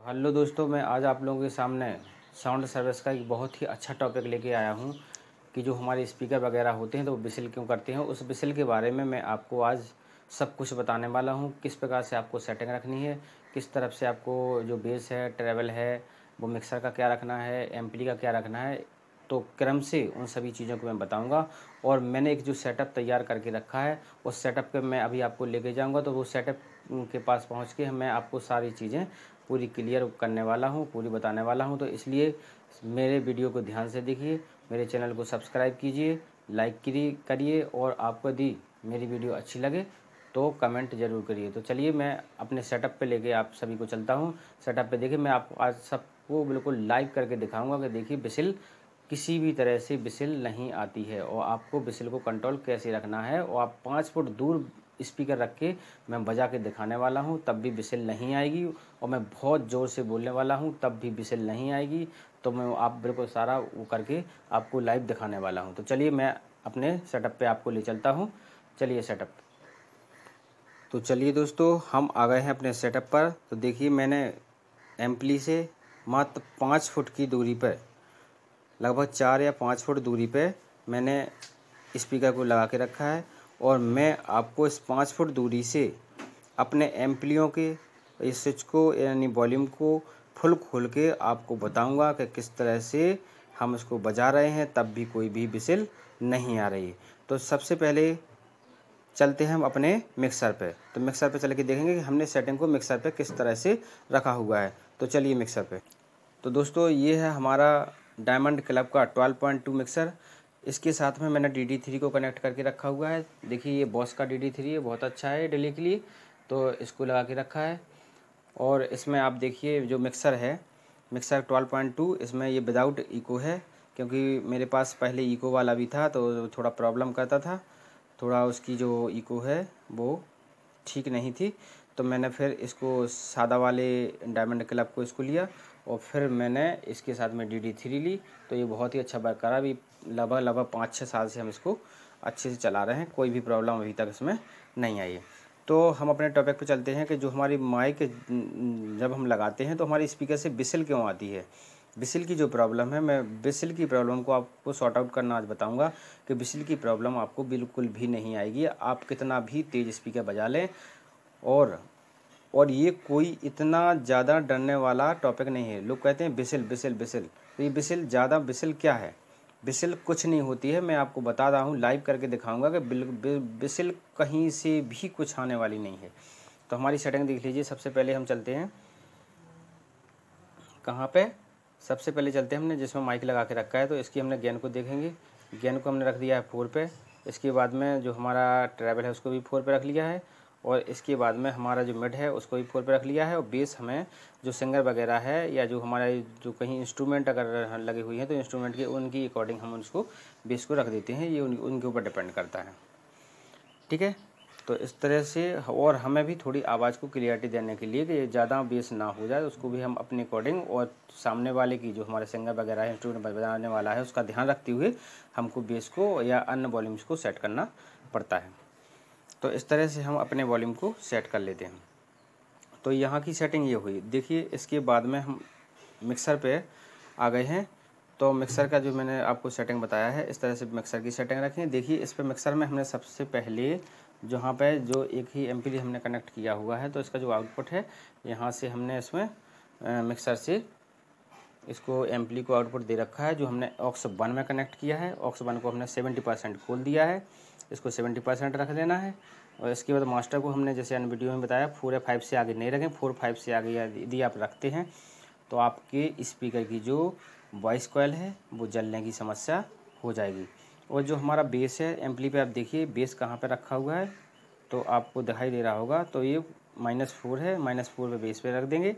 Hello दोस्तों, मैं आज आप लोगों के सामने साउंड सर्विस का एक बहुत ही अच्छा टॉपिक लेके आया हूँ कि जो हमारे स्पीकर वगैरह होते हैं तो वो विसिल क्यों करते हैं। उस विसिल के बारे में मैं आपको आज सब कुछ बताने वाला हूँ। किस प्रकार से आपको सेटिंग रखनी है, किस तरफ से आपको जो बेस है, ट्रेवल है, वो मिक्सर का क्या रखना है, एम्पली का क्या रखना है, तो क्रम से उन सभी चीज़ों को मैं बताऊंगा। और मैंने एक जो सेटअप तैयार करके रखा है उस सेटअप पे मैं अभी आपको लेके जाऊंगा। तो वो सेटअप के पास पहुंच के मैं आपको सारी चीज़ें पूरी क्लियर करने वाला हूं, पूरी बताने वाला हूं। तो इसलिए मेरे वीडियो को ध्यान से देखिए, मेरे चैनल को सब्सक्राइब कीजिए, लाइक करिए और आपको यदि मेरी वीडियो अच्छी लगे तो कमेंट ज़रूर करिए। तो चलिए मैं अपने सेटअप पे लेके आप सभी को चलता हूँ। सेटअप पे देखिए, मैं आपको आज सबको बिल्कुल लाइव करके दिखाऊंगा कि देखिए विसिल किसी भी तरह से विसिल नहीं आती है और आपको विसिल को कंट्रोल कैसे रखना है। और आप 5 फुट दूर स्पीकर रख के मैं बजा के दिखाने वाला हूँ, तब भी विसिल नहीं आएगी। और मैं बहुत ज़ोर से बोलने वाला हूँ, तब भी विसिल नहीं आएगी। तो मैं आप बिल्कुल सारा वो करके आपको लाइव दिखाने वाला हूँ। तो चलिए मैं अपने सेटअप पे आपको ले चलता हूँ। चलिए सेटअप। तो चलिए दोस्तों, हम आ गए हैं अपने सेटअप पर। तो देखिए, मैंने एम्पली से मात्र 5 फुट की दूरी पर, लगभग 4 या 5 फुट दूरी पे मैंने स्पीकर को लगा के रखा है। और मैं आपको इस 5 फुट दूरी से अपने एम्पलियों के इस स्विच को यानी वॉल्यूम को फुल खोल के आपको बताऊंगा कि किस तरह से हम इसको बजा रहे हैं, तब भी कोई भी विसिल नहीं आ रही। तो सबसे पहले चलते हैं हम अपने मिक्सर पे। तो मिक्सर पे चल के देखेंगे कि हमने सेटिंग को मिक्सर पे किस तरह से रखा हुआ है। तो चलिए मिक्सर पे। तो दोस्तों, ये है हमारा डायमंड क्लब का 12.2 मिक्सर। इसके साथ में मैंने DD3 को कनेक्ट करके रखा हुआ है। देखिए, ये बॉस का DD3 है, बहुत अच्छा है डिले के लिए। तो इसको लगा के रखा है। और इसमें आप देखिए जो मिक्सर है, मिक्सर 12.2, इसमें ये विदाउट इको है, क्योंकि मेरे पास पहले इको वाला भी था तो थोड़ा प्रॉब्लम करता था। थोड़ा उसकी जो इको है वो ठीक नहीं थी। तो मैंने फिर इसको सादा वाले डायमंड क्लब को इसको लिया और फिर मैंने इसके साथ में DD3 ली। तो ये बहुत ही अच्छा वर्क करा। अभी लगभग 5-6 साल से हम इसको अच्छे से चला रहे हैं, कोई भी प्रॉब्लम अभी तक इसमें नहीं आई है। तो हम अपने टॉपिक पे चलते हैं कि जो हमारी माइक जब हम लगाते हैं तो हमारी स्पीकर से विसिल क्यों आती है। विसिल की जो प्रॉब्लम है, मैं विसिल की प्रॉब्लम को आपको सॉर्ट आउट करना आज बताऊंगा कि विसिल की प्रॉब्लम आपको बिल्कुल भी नहीं आएगी। आप कितना भी तेज़ स्पीकर बजा लें। और ये कोई इतना ज़्यादा डरने वाला टॉपिक नहीं है। लोग कहते हैं विसिल विसिल विसिल, तो ये विसिल ज़्यादा विसिल क्या है? विसिल कुछ नहीं होती है। मैं आपको बता रहा हूँ, लाइव करके दिखाऊंगा कि विसिल कहीं से भी कुछ आने वाली नहीं है। तो हमारी सेटिंग देख लीजिए। सबसे पहले हम चलते हैं कहाँ पे, सबसे पहले चलते हैं हमने जिसमें माइक लगा के रखा है। तो इसकी हमने गेन को देखेंगे। गेन को हमने रख दिया है 4 पे। इसके बाद में जो हमारा ट्रैवल है उसको भी 4 पे रख लिया है। और इसके बाद में हमारा जो मिड है उसको भी 4 पे रख लिया है। और बेस हमें जो सिंगर वगैरह है या जो हमारा जो कहीं इंस्ट्रूमेंट अगर लगे हुई हैं तो इंस्ट्रूमेंट के उनकी अकॉर्डिंग हम उसको बेस को रख देते हैं। ये उनके ऊपर डिपेंड करता है, ठीक है। तो इस तरह से, और हमें भी थोड़ी आवाज़ को क्लियरिटी देने के लिए कि ज़्यादा बेस ना हो जाए, उसको भी हम अपने अकॉर्डिंग और सामने वाले की जो हमारे सिंगर वगैरह है, इंस्ट्रूमेंट बजाने वाला है, उसका ध्यान रखते हुए हमको बेस को या अन्य वॉल्यूम्स को सेट करना पड़ता है। तो इस तरह से हम अपने वॉल्यूम को सेट कर लेते हैं। तो यहाँ की सेटिंग ये हुई। देखिए, इसके बाद में हम मिक्सर पे आ गए हैं। तो मिक्सर का जो मैंने आपको सेटिंग बताया है, इस तरह से मिक्सर की सेटिंग रखें। देखिए, इस पे मिक्सर में हमने सबसे पहले जहाँ पे जो एक ही एम्पली हमने कनेक्ट किया हुआ है, तो इसका जो आउटपुट है यहाँ से हमने इसमें मिक्सर से इसको एम्पली को आउटपुट दे रखा है, जो हमने ऑक्स 1 में कनेक्ट किया है। ऑक्स 1 को हमने 70% खोल दिया है, इसको 70% रख देना है। और इसके बाद मास्टर को हमने जैसे अन्य वीडियो में बताया 4 या 5 से आगे नहीं रखें। 4-5 से आगे यदि आप रखते हैं तो आपके स्पीकर की जो वॉइस कॉइल है वो जलने की समस्या हो जाएगी। और जो हमारा बेस है एम्पली पे, आप देखिए बेस कहाँ पे रखा हुआ है, तो आपको दिखाई दे रहा होगा। तो ये -4 है, -4 पे बेस पे रख देंगे।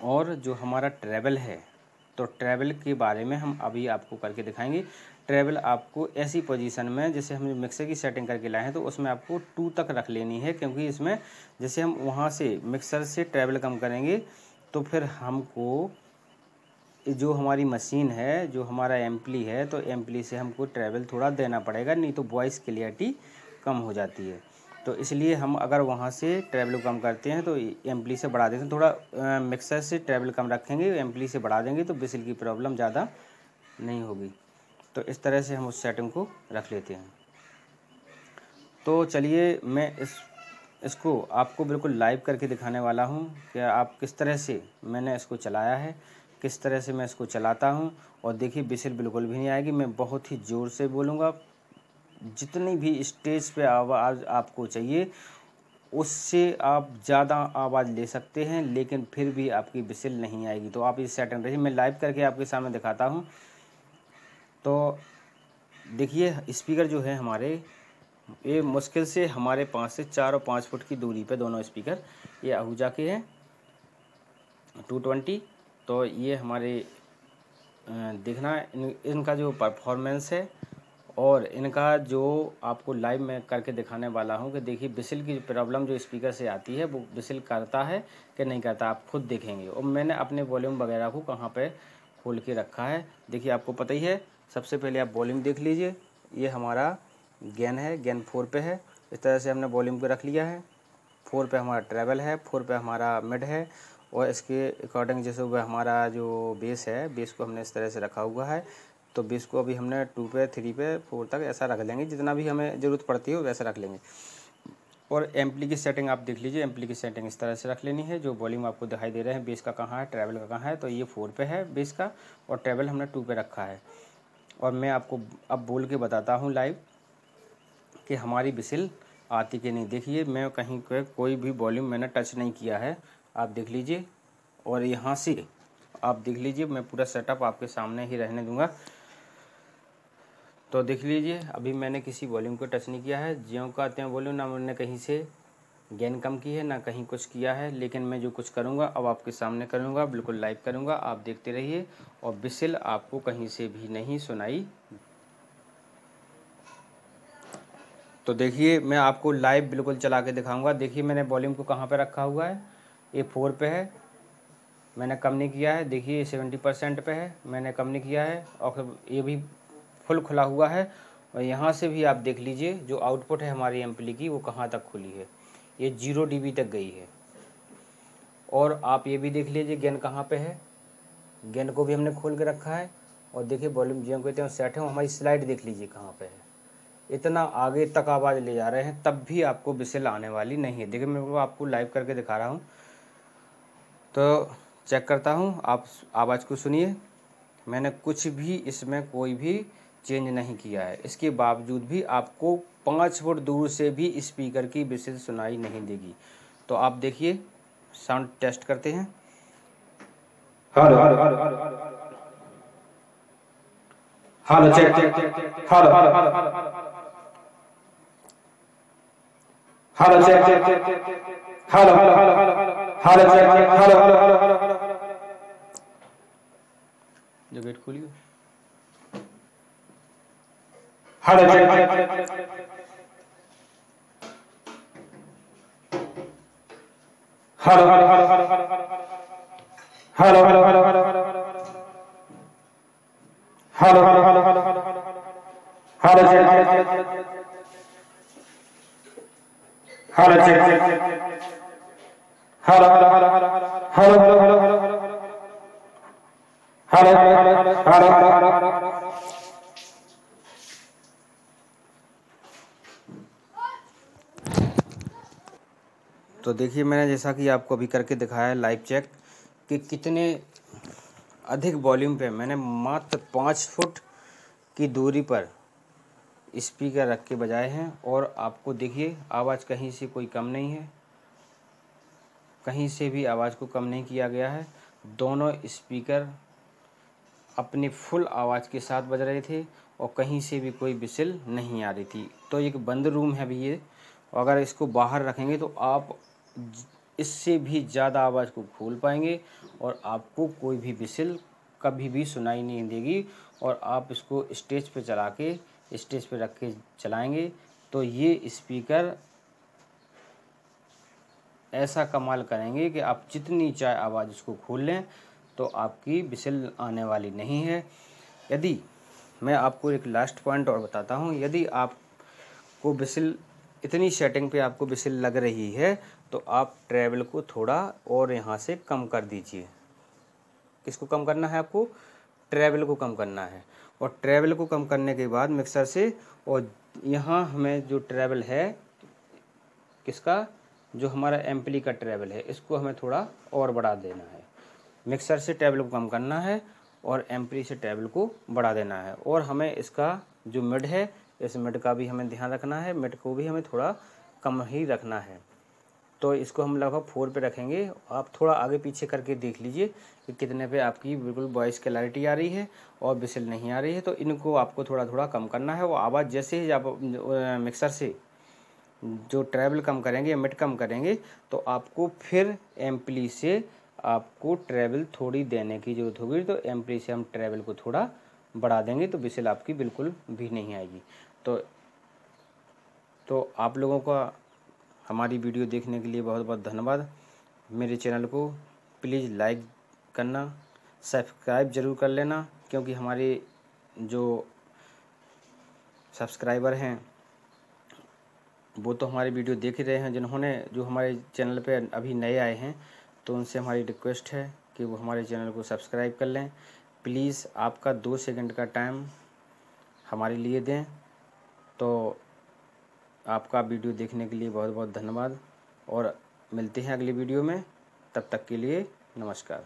और जो हमारा ट्रैवल है, तो ट्रैवल के बारे में हम अभी आपको करके दिखाएंगे। ट्रैवल आपको ऐसी पोजीशन में, जैसे हम मिक्सर की सेटिंग करके लाए हैं, तो उसमें आपको 2 तक रख लेनी है। क्योंकि इसमें जैसे हम वहाँ से मिक्सर से ट्रैवल कम करेंगे तो फिर हमको जो हमारी मशीन है, जो हमारा एम्पली है, तो एम्पली से हमको ट्रैवल थोड़ा देना पड़ेगा, नहीं तो वॉइस क्लियरिटी कम हो जाती है। तो इसलिए हम अगर वहाँ से ट्रैवल कम करते हैं तो एम्पली से बढ़ा देते हैं, थोड़ा मिक्सर से ट्रैवल कम रखेंगे, एम्पली से बढ़ा देंगे तो बिसिल की प्रॉब्लम ज़्यादा नहीं होगी। तो इस तरह से हम उस सेटिंग को रख लेते हैं। तो चलिए मैं इसको आपको बिल्कुल लाइव करके दिखाने वाला हूँ कि आप किस तरह से मैंने इसको चलाया है, किस तरह से मैं इसको चलाता हूँ। और देखिए बिसिल बिल्कुल भी नहीं आएगी, मैं बहुत ही ज़ोर से बोलूँगा, जितनी भी स्टेज पे आवाज़ आपको चाहिए उससे आप ज़्यादा आवाज़ ले सकते हैं, लेकिन फिर भी आपकी बिसिल नहीं आएगी। तो आप इस सेटिंग रहिए, मैं लाइव करके आपके सामने दिखाता हूँ। तो देखिए स्पीकर जो है हमारे, ये मुश्किल से हमारे 5 से 4 और 5 फुट की दूरी पे दोनों स्पीकर, ये आहूजा के हैं 220। तो ये हमारे देखना इनका जो परफॉर्मेंस है और इनका जो आपको लाइव में करके दिखाने वाला हूँ कि देखिए बिसिल की प्रॉब्लम जो स्पीकर से आती है वो बिसिल करता है कि नहीं करता, आप खुद देखेंगे। और मैंने अपने वॉल्यूम वगैरह को कहाँ पे खोल के रखा है, देखिए आपको पता ही है। सबसे पहले आप वॉल्यूम देख लीजिए, ये हमारा गेन है, गेन 4 पे है। इस तरह से हमने वॉल्यूम को रख लिया है। 4 पे हमारा ट्रैवल है, 4 पे हमारा मिड है, और इसके अकॉर्डिंग जैसे वह हमारा जो बेस है, बेस को हमने इस तरह से रखा हुआ है। तो बेस को अभी हमने 2 पे 3 पे 4 तक ऐसा रख लेंगे, जितना भी हमें ज़रूरत पड़ती है वैसा रख लेंगे। और एम्पली की सेटिंग आप देख लीजिए, एम्पली की सेटिंग इस तरह से रख लेनी है। जो वॉल्यूम आपको दिखाई दे रहे हैं बेस का कहाँ है, ट्रैवल का कहाँ है, तो ये 4 पे है बेस का, और ट्रैवल हमने 2 पे रखा है। और मैं आपको अब बोल के बताता हूँ लाइव कि हमारी बिसिल आती कि नहीं। देखिए मैं कहीं कोई भी वॉल्यूम मैंने टच नहीं किया है, आप देख लीजिए। और यहाँ से आप देख लीजिए, मैं पूरा सेटअप आपके सामने ही रहने दूंगा। तो देख लीजिए अभी मैंने किसी वॉल्यूम को टच नहीं किया है, ज्यों का त्यों वॉल्यूम, ना मैंने कहीं से गेन कम की है ना कहीं कुछ किया है। लेकिन मैं जो कुछ करूँगा अब आपके सामने करूँगा, बिल्कुल लाइव करूँगा, आप देखते रहिए। और बिसिल आपको कहीं से भी नहीं सुनाई। तो देखिए मैं आपको लाइव बिल्कुल चला के दिखाऊंगा। देखिए मैंने वॉल्यूम को कहाँ पे रखा हुआ है, ये 4 पे है, मैंने कम नहीं किया है। देखिए ये 70% पे है, मैंने कम नहीं किया है। और ये भी फुल खुला हुआ है। और यहाँ से भी आप देख लीजिए जो आउटपुट है हमारी एम्पली की वो कहाँ तक खुली है, ये 0 dB तक गई है। और आप ये भी देख लीजिए गेन कहाँ पे है, गेन को भी हमने खोल के रखा है। और देखिए वॉल्यूम जो कहते हैं सेट है, हमारी स्लाइड देख लीजिए कहाँ पे है। इतना आगे तक आवाज़ ले जा रहे हैं तब भी आपको बिसिल आने वाली नहीं है। देखिए मैं आपको लाइव करके दिखा रहा हूँ, तो चेक करता हूँ, आप आवाज़ को सुनिए। मैंने कुछ भी इसमें कोई भी चेंज नहीं किया है, इसके बावजूद भी आपको 5 फुट दूर से भी स्पीकर की बिसिल सुनाई नहीं देगी। तो आप देखिए साउंड टेस्ट करते हैं। Hello hello check hello hello check hello hello check hello. जो गेट खोलिए, hello check hello hello hello hello hello hello check hello check hello hello hello hello hello hello hello hello hello. तो देखिए मैंने जैसा कि आपको अभी करके दिखाया है लाइव चेक कि कितने अधिक वॉल्यूम पे मैंने मात्र 5 फुट की दूरी पर स्पीकर रख के बजाए हैं। और आपको देखिए आवाज़ कहीं से कोई कम नहीं है, कहीं से भी आवाज़ को कम नहीं किया गया है। दोनों स्पीकर अपनी फुल आवाज़ के साथ बज रहे थे और कहीं से भी कोई बिसिल नहीं आ रही थी। तो एक बंद रूम है अभी ये, अगर इसको बाहर रखेंगे तो आप इससे भी ज़्यादा आवाज़ को खोल पाएंगे और आपको कोई भी बिसिल कभी भी सुनाई नहीं देगी। और आप इसको स्टेज पे चला के, स्टेज पे रख के चलाएंगे तो ये स्पीकर ऐसा कमाल करेंगे कि आप जितनी चाहे आवाज़ इसको खोल लें तो आपकी बिसिल आने वाली नहीं है। यदि मैं आपको एक लास्ट पॉइंट और बताता हूँ, यदि आपको बिसिल इतनी सेटिंग पे आपको विसिल लग रही है तो आप ट्रैवल को थोड़ा और यहाँ से कम कर दीजिए। किसको कम करना है आपको? ट्रैवल को कम करना है। और ट्रैवल को कम करने के बाद मिक्सर से, और यहाँ हमें जो ट्रैवल है किसका, जो हमारा एम्पली का ट्रैवल है, इसको हमें थोड़ा और बढ़ा देना है। मिक्सर से ट्रैवल को कम करना है और एम्पली से ट्रैवल को बढ़ा देना है। और हमें इसका जो मिड है, इस मिड का भी हमें ध्यान रखना है, मिड को भी हमें थोड़ा कम ही रखना है। तो इसको हम लगभग 4 पे रखेंगे। आप थोड़ा आगे पीछे करके देख लीजिए कि कितने पे आपकी बिल्कुल वॉइस क्लैरिटी आ रही है और विसिल नहीं आ रही है। तो इनको आपको थोड़ा थोड़ा कम करना है। वो आवाज़ जैसे ही आप मिक्सर से जो ट्रैवल कम करेंगे, मिड कम करेंगे, तो आपको फिर एम्पली से आपको ट्रैवल थोड़ी देने की ज़रूरत होगी। तो एम्पली से हम ट्रैवल को थोड़ा बढ़ा देंगे तो विसिल आपकी बिल्कुल भी नहीं आएगी। तो आप लोगों का हमारी वीडियो देखने के लिए बहुत बहुत धन्यवाद। मेरे चैनल को प्लीज़ लाइक करना, सब्सक्राइब ज़रूर कर लेना, क्योंकि हमारे जो सब्सक्राइबर हैं वो तो हमारी वीडियो देख ही रहे हैं। जो हमारे चैनल पे अभी नए आए हैं, तो उनसे हमारी रिक्वेस्ट है कि वो हमारे चैनल को सब्सक्राइब कर लें। प्लीज़ आपका 2 सेकंड का टाइम हमारे लिए दें। तो आपका वीडियो देखने के लिए बहुत बहुत धन्यवाद और मिलते हैं अगली वीडियो में। तब तक के लिए नमस्कार।